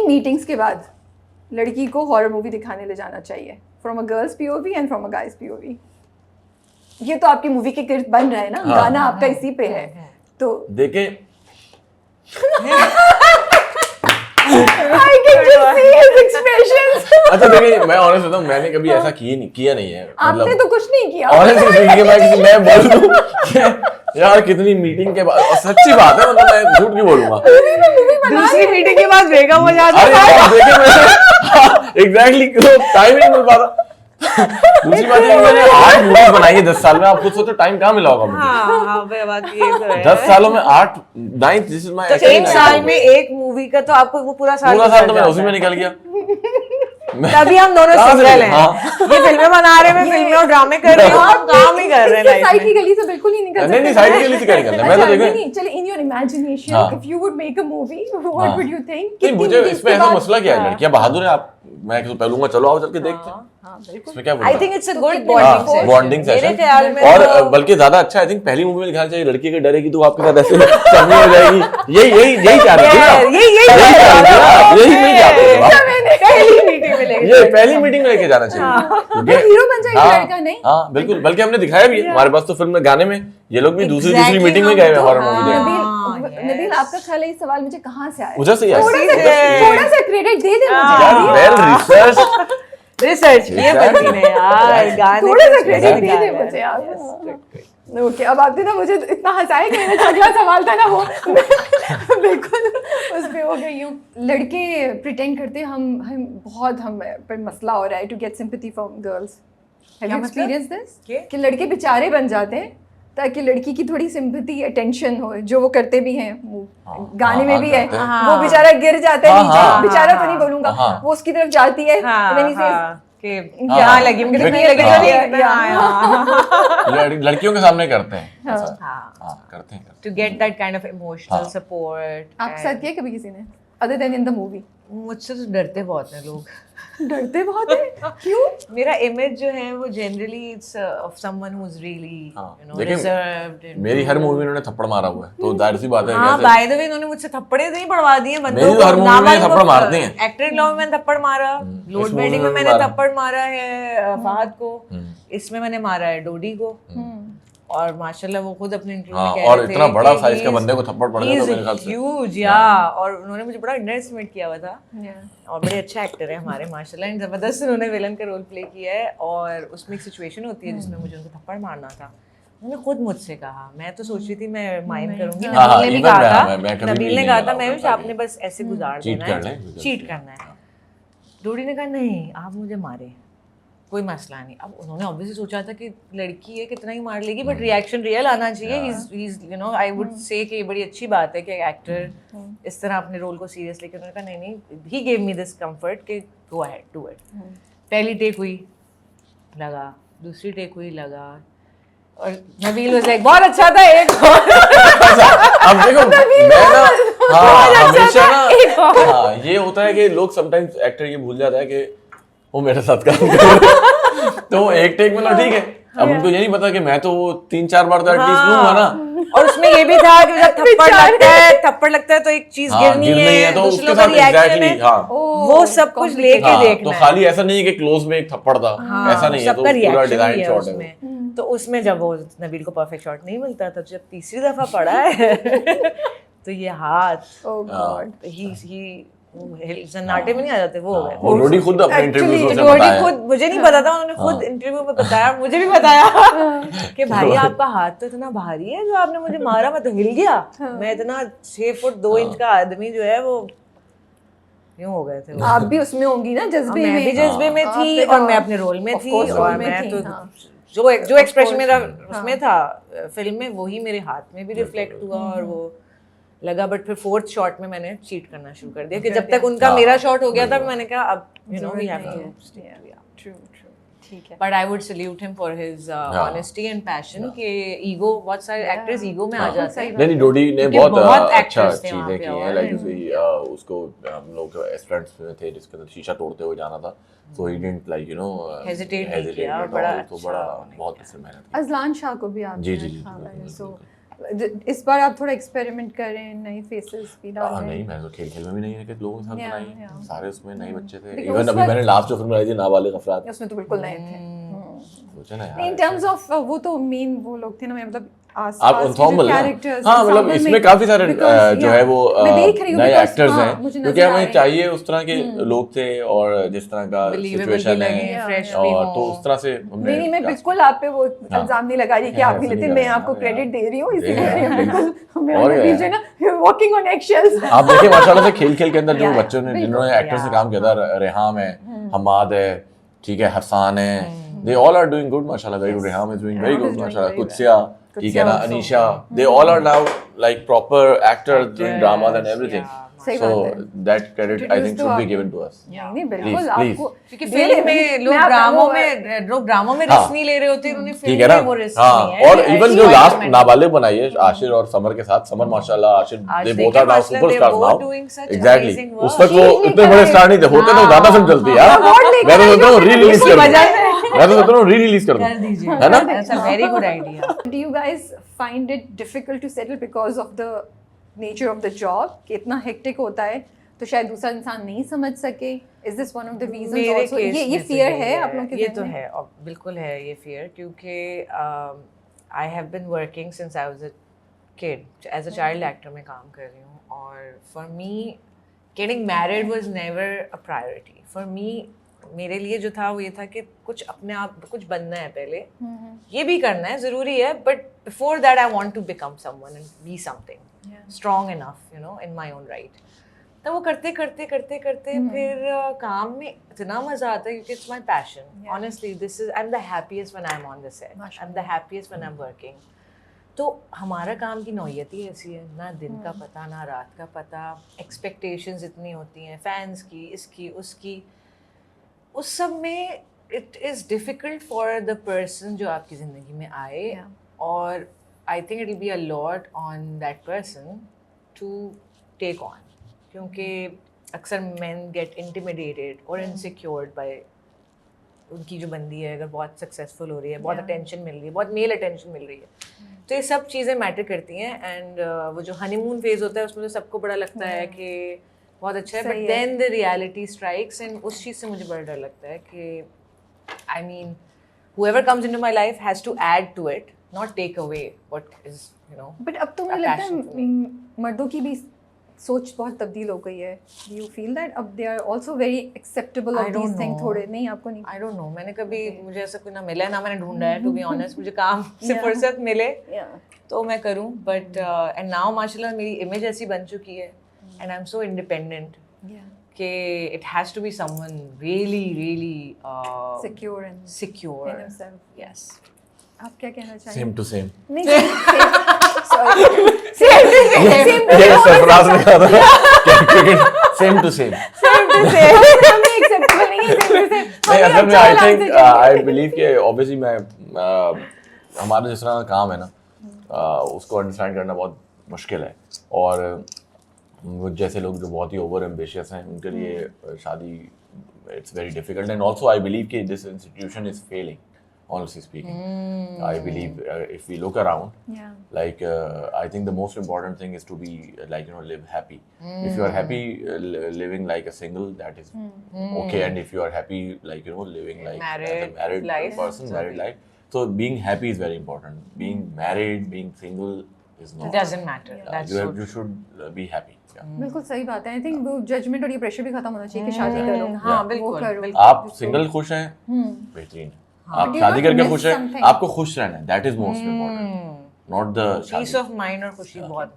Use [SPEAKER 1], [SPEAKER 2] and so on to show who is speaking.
[SPEAKER 1] Meetings के बाद लड़की को हॉरर मूवी दिखाने ले जाना चाहिए, from a girls POV and from a guys POV? ये तो आपकी मूवी के किरदार बन रहा है ना, गाना आपका इसी पे है। तो
[SPEAKER 2] देखें
[SPEAKER 1] I can just see his expressions.
[SPEAKER 2] अच्छा देखिए, मैं ऑनेस्ट बताऊं, मैंने कभी ऐसा किया नहीं है।
[SPEAKER 1] आपने तो कुछ नहीं किया।
[SPEAKER 2] ऑनेस्ट मैं बोल दूं यार, कितनी मीटिंग के बाद, और सच्ची बात है, मतलब मैं झूठ क्यों बोलूंगा।
[SPEAKER 3] दूसरी मीटिंग के बाद ब्रेकअप हो जाता है।
[SPEAKER 2] अरे देखे मैंने एग्जैक्टली टाइम ही नहीं मिल पाता। दूसरी बात है, मैंने 8 मूवीज बनाई है 10 साल में। आप खुद सोचो टाइम कहाँ मिला होगा मुझे।
[SPEAKER 3] हाँ, बात ये तो है।
[SPEAKER 2] 10 सालों में 8 9 दिस इज माय,
[SPEAKER 3] तो एक साल में एक मूवी का तो आपको वो पूरा साल
[SPEAKER 2] तो मैं उसी में निकल गया।
[SPEAKER 3] तभी हम दोनों सिंगल हैं। ये फिल्में बना रहे हैं, मैं फिल्में और ड्रामे कर रही हूँ, आप काम ही कर रहे हैं लाइफ में।
[SPEAKER 1] साइड की गली से बिल्कुल नहीं निकल सकते।
[SPEAKER 2] नहीं साइड की गली से क्या निकलना है, मैं तो देखो
[SPEAKER 1] नहीं, चलिए in your imagination if you would make a movie what would you think?
[SPEAKER 2] नहीं, मुझे इसमें ऐसा मसला क्या है, लड़कियां बहादुर है, आप मैं तो पहलूंगा, चलो आओ चल के देखते हैं। इसमें क्या
[SPEAKER 3] I think it's a good
[SPEAKER 2] bonding session.
[SPEAKER 3] मेरे ख्याल में
[SPEAKER 2] और बल्कि ज्यादा अच्छा आई थिंक पहली मूवी में दिखाना चाहिए, लड़की के डरेगी तो आपके साथ ऐसे चलनी हो जाएगी। यही चाह रहे थे ना, यही नहीं चाहते
[SPEAKER 3] पहली मीटिंग में लेके
[SPEAKER 2] ये पहली मीटिंग में लेके जाना चाहिए,
[SPEAKER 1] हीरो बन जाएगा लड़का। नहीं
[SPEAKER 2] हाँ बिल्कुल, बल्कि हमने दिखाया भी है हमारे पास तो फिल्म में, गाने में ये लोग भी दूसरी मीटिंग में गए हुए हॉरर मूवी देखने।
[SPEAKER 1] नबील, आपका ख्याल है ये सवाल मुझे कहाँ से आया?
[SPEAKER 2] उधर से
[SPEAKER 1] थोड़ा सा क्रेडिट दे दे मुझे।
[SPEAKER 2] वेल
[SPEAKER 3] रिसर्च ये बनती है यार, गाने
[SPEAKER 1] थोड़ा सा क्रेडिट दे दे मुझे यार। ओके, अब आपने ना मुझे इतना हंसाया कि मेरा अगला सवाल था ना वो बिल्कुल उस पे हो गई हूँ। लड़के प्रिटेंड करते हैं हम बहुत हम पर मसला हो रहा है to get sympathy from girls. Have you experience this कि लड़के बेचारे बन जाते हैं ताकि लड़की की थोड़ी सिंपैथी अटेंशन हो, जो वो करते भी हैं, गाने में भी है। वो बेचारा गिर जाता है नीचे, बेचारा तो नहीं बोलूंगा, वो उसकी तरफ जाती है,
[SPEAKER 3] यहाँ लगी
[SPEAKER 2] लड़कियों के सामने करते हैं, करते हैं
[SPEAKER 3] to get that kind of emotional support.
[SPEAKER 1] आपके साथ किया कभी किसी ने other than in the movie?
[SPEAKER 3] मुझसे तो डरते बहुत हैं लोग।
[SPEAKER 1] डरते बहुत हैं? क्यों?
[SPEAKER 3] मेरा इमेज जो है वो generally it's of someone who is really you know reserved.
[SPEAKER 2] मेरी हर मूवी में उन्होंने थप्पड़ मारा हुआ है, तो जाहिर सी बात है।
[SPEAKER 3] हां, बाय द वे उन्होंने मुझसे थप्पड़े नहीं पड़वा दिए बंदों को।
[SPEAKER 2] मेरी हर मूवी में थप्पड़ मारते हैं।
[SPEAKER 3] एक्टर लॉ में मैंने थप्पड़ मारा, लोड बेडिंग में मैंने थप्पड़ मारा है फहद को, इसमें मैंने मारा है डोडी को। और माशाल्लाह वो खुद अपने इंटरव्यू में कह रहे थे,
[SPEAKER 2] और इतना बड़ा साइज का बंदे को थप्पड़ पड़ गया तो मेरे ख्याल से
[SPEAKER 3] ह्यूज, या और उन्होंने मुझे बड़ा अंडरएस्टिमेट किया हुआ था। और बड़े अच्छा एक्टर है हमारे माशाल्लाह, जबरदस्त उन्होंने विलन का रोल प्ले किया है। और उसमें एक सिचुएशन होती है जिसमें मुझे उनको थप्पड़ मारना था। उन्होंने खुद मुझसे कहा, मैं तो सोच रही थी मैं माइम करूंगी, नबील ने भी कहा था, नबील ने कहा था मैं भी आपने बस ऐसे गुजार देना है, चीट करना है। डोडी ने कहा नहीं, आप मुझे मारे, कोई मसला नहीं। अब उन्होंने ऑब्वियसली सोचा था कि लड़की है कितना ही मार लेगी, बट रिएक्शन रियल आना चाहिए। he's you know I would say कि बड़ी अच्छी बात है कि एक्टर इस तरह अपने रोल को सीरियस लेकर, उन्होंने कहा नहीं, he gave me this comfort कि go ahead, do it। पहली टेक हुई लगा, दूसरी टेक हुई लगा, और नबील was like बहुत अच्छा था, एक और।
[SPEAKER 2] अब देखो मैं ना हमेशा ना ये होता है कि लोग समटाइम्स एक्टर ये भूल जाता है कि वो मेरे साथ काम कर तो एक टेक में ना ठीक है। अब उनको ये नहीं पता कि मैं तो 3-4 बार तो एटलीस्ट लूंगा ना।
[SPEAKER 3] और उसमें ये भी था कि जब थप्पड़ लगता है तो एक चीज गिरनी है
[SPEAKER 2] तो उसके साथ एग्जैक्टली
[SPEAKER 3] वो सब कुछ लेके देखना
[SPEAKER 2] है। तो खाली ऐसा नहीं है कि क्लोज में एक थप्पड़ था, ऐसा नहीं है, तो पूरा डिजाइन शॉट है।
[SPEAKER 3] तो उसमें जब वो नबील को परफेक्ट शॉट नहीं मिलता था, जब तीसरी दफा पड़ा है तो ये हाथ ही सन्नाटे में नहीं आ जाते वो हो गए।
[SPEAKER 2] वो डोडी खुद अपने इंटरव्यू में
[SPEAKER 3] बताया, खुद मुझे नहीं पता था, उन्होंने खुद इंटरव्यू में बताया, मुझे भी बताया कि भाई आपका हाथ तो इतना भारी है, जो आपने मुझे मारा मैं तो हिल गया। मैं इतना 6 फुट 2 इंच का आदमी जो है वो यूं हो गए थे।
[SPEAKER 1] आप भी उसमें होंगी ना जज्बे में?
[SPEAKER 3] मैं भी जज्बे में थी और मैं अपने रोल में थी, और मैं तो जो एक्सप्रेशन मेरा उसमें था फिल्म में वही मेरे हाथ में भी रिफ्लेक्ट हुआ और वो लगा। बट फिर 4th शॉट में मैंने चीट करना शुरू कर दिया कि जब तक उनका मेरा शॉट हो गया था मैंने कहा अब you know we have to true ठीक है। But I would salute him for his honesty and passion कि ईगो, बहुत सारे एक्टर्स ईगो में आ जाते हैं।
[SPEAKER 2] नहीं डोडी ने बहुत अच्छा चीजें की हैं, लाइक उसको हम लोग एस्पिरेंट्स में थे जिसके अंदर शीशा तोड़ते हुए जाना था, so he didn't like you know hesitate
[SPEAKER 3] किया, बड़ा
[SPEAKER 2] बहुत मेहनत की।
[SPEAKER 1] अजलान शाह को भी आप
[SPEAKER 2] जी
[SPEAKER 1] सो इस बार आप थोड़ा एक्सपेरिमेंट करें, नए फेसेस भी डाल रहे हैं।
[SPEAKER 2] नहीं, मैं तो खेल में नहीं है कि लोगों के साथ बनाई, सारे उसमें नए बच्चे थे।
[SPEAKER 1] लेकिन
[SPEAKER 2] इवन
[SPEAKER 1] उस
[SPEAKER 2] अभी मैंने लास्ट जो फिल्म बनाई थी नाबालिग अफराद,
[SPEAKER 1] उसमें तो बिल्कुल नए थे।
[SPEAKER 2] सोचा ना यार,
[SPEAKER 1] इन टर्म्स ऑफ वो तो मेन वो लोग थे ना, मतलब
[SPEAKER 2] आप ensemble ना, हाँ मतलब इसमें काफी सारे जो है वो नए एक्टर्स हैं, क्योंकि हमें चाहिए उस तरह के लोग थे और जिस तरह का सिचुएशन है, और तो उस तरह से हमने।
[SPEAKER 1] नहीं मैं बिल्कुल आप पे वो इल्जाम नहीं लगा रही कि आप नहीं लेते, मैं आपको क्रेडिट दे रही हूँ, इसीलिए बिल्कुल
[SPEAKER 2] और
[SPEAKER 1] दीजिए ना, वॉकिंग ऑन एगशेल्स।
[SPEAKER 2] आप देखिए माशाल्लाह से खेल के अंदर जो बच्चों ने, जिन्होंने एक्टर से काम किया था, रेहाम है, हमाद है, ठीक है, हरसान है, they all are doing good माशाल्लाह, very good. Reham is doing very good माशाल्लाह, कुत्सिया, ठीक है ना, Anisha, they all are now like proper actors doing dramas and everything. So that credit I think should be given to us.
[SPEAKER 1] नहीं बिल्कुल आपको,
[SPEAKER 3] क्योंकि film में लोग ड्रामों में रिस्क नहीं ले रहे होते, उन्होंने
[SPEAKER 2] ठीक है
[SPEAKER 3] फिल्म
[SPEAKER 2] ना,
[SPEAKER 3] में वो रिस्क
[SPEAKER 2] हाँ,
[SPEAKER 3] नहीं है।
[SPEAKER 2] और इवन जो लास्ट नाबालिग बनाई है आशिर और समर के साथ, समर माशाल्लाह, Ashir they both are now superstars now. Exactly. उस वक्त वो इतने बड़े स्टार नहीं थे, होते तो ज्यादा फिल्म चलती यार। मैं तो सोचता हूँ री-रिलीज कर दूं, है ना?
[SPEAKER 3] That's a very good idea.
[SPEAKER 1] Do you guys find it difficult to settle because of the nature of the job, कि इतना हेक्टिक होता है तो शायद दूसरा इंसान नहीं समझ सके? Is this one of the reasons
[SPEAKER 3] मेरे
[SPEAKER 1] also?
[SPEAKER 3] केस
[SPEAKER 1] ये fear है आप लोगों के
[SPEAKER 3] ये
[SPEAKER 1] ज़हन
[SPEAKER 3] तो
[SPEAKER 1] में?
[SPEAKER 3] है, और बिल्कुल है ये fear, क्योंकि I have been working since I was a kid, as a child actor में काम कर रही हूँ, और for me getting married was never a priority. For me मेरे लिए जो था वो ये था कि कुछ अपने आप कुछ बनना है पहले, ये भी करना है, ज़रूरी है, but before that I want to become someone and be something strong enough, you know, in my own right. तो वो करते फिर काम में इतना मजा आता है क्योंकि it's my passion. Honestly, I'm the happiest when I'm on the set. I'm the happiest when I'm working. तो हमारा काम की नौयत ही ऐसी है, ना दिन का पता ना रात का पता, expectations इतनी होती हैं फैंस की, इसकी उसकी, उस सब में it is difficult for the person जो आपकी ज़िंदगी में आए, और I think it will be a lot on that person to take on, क्योंकि अक्सर men get intimidated or insecured by उनकी जो बंदी है, अगर बहुत सक्सेसफुल हो रही है, बहुत अटेंशन मिल रही है, बहुत मेल अटेंशन मिल रही है, तो ये सब चीज़ें मैटर करती हैं। एंड वो जो हनीमून फेज होता है उसमें तो सबको बड़ा लगता है कि बहुत अच्छा है, but then the reality strikes, and उस चीज़ से मुझे बड़ा डर लगता है कि I mean whoever comes into my life has to add to it, not take away what is, you know.
[SPEAKER 1] But अब तो मुझे लगता है मर्दों की भी सोच बहुत तब्दील हो गई है. Do you feel that अब they are also very acceptable of these things? थोड़े नहीं, आपको नहीं?
[SPEAKER 3] I don't know. मैंने कभी मुझे ऐसा कोई ना मिला है, ना मैंने ढूंढा है, to be honest. मुझे काम से फुर्सत मिले तो मैं करूँ, but and now माशाल्लाह मेरी इमेज ऐसी बन चुकी है, and I'm so independent. कि it has to be someone really secure in himself. Yes.
[SPEAKER 1] आप क्या कहना चाहेंगे?
[SPEAKER 2] Same to same.
[SPEAKER 1] नहीं, sorry. Same to same.
[SPEAKER 2] Yes, Sarfaraz ने कहा था same to same.
[SPEAKER 1] हमें acceptable नहीं है same to same.
[SPEAKER 2] नहीं, असल में I think I believe कि obviously मैं हमारा जिस तरह का काम है ना, उसको अंडरस्टैंड करना बहुत मुश्किल है, और जैसे लोग जो बहुत ही ओवर एम्बिशियस हैं उनके लिए शादी it's very difficult, and also I believe कि this institution is failing, honestly speaking. I believe if we look around, like I think the most important thing is to be like, you know, live happy. If you are happy living like a single, that is okay, and if you are happy like, you know, living like as a married person, married life, so being happy is very important. Being married, being single is not.
[SPEAKER 3] It doesn't matter. That's
[SPEAKER 2] you should be happy.
[SPEAKER 1] बिल्कुल सही बात है. I think वो judgement और ये pressure भी खत्म होना चाहिए कि शादी करो.
[SPEAKER 3] हाँ बिल्कुल.
[SPEAKER 2] आप सिंगल खुश हैं, बेहतरीन. आप शादी करके खुश हैं, आपको खुश रहना है, that is most important, not the
[SPEAKER 3] peace of mind और खुशी बहुत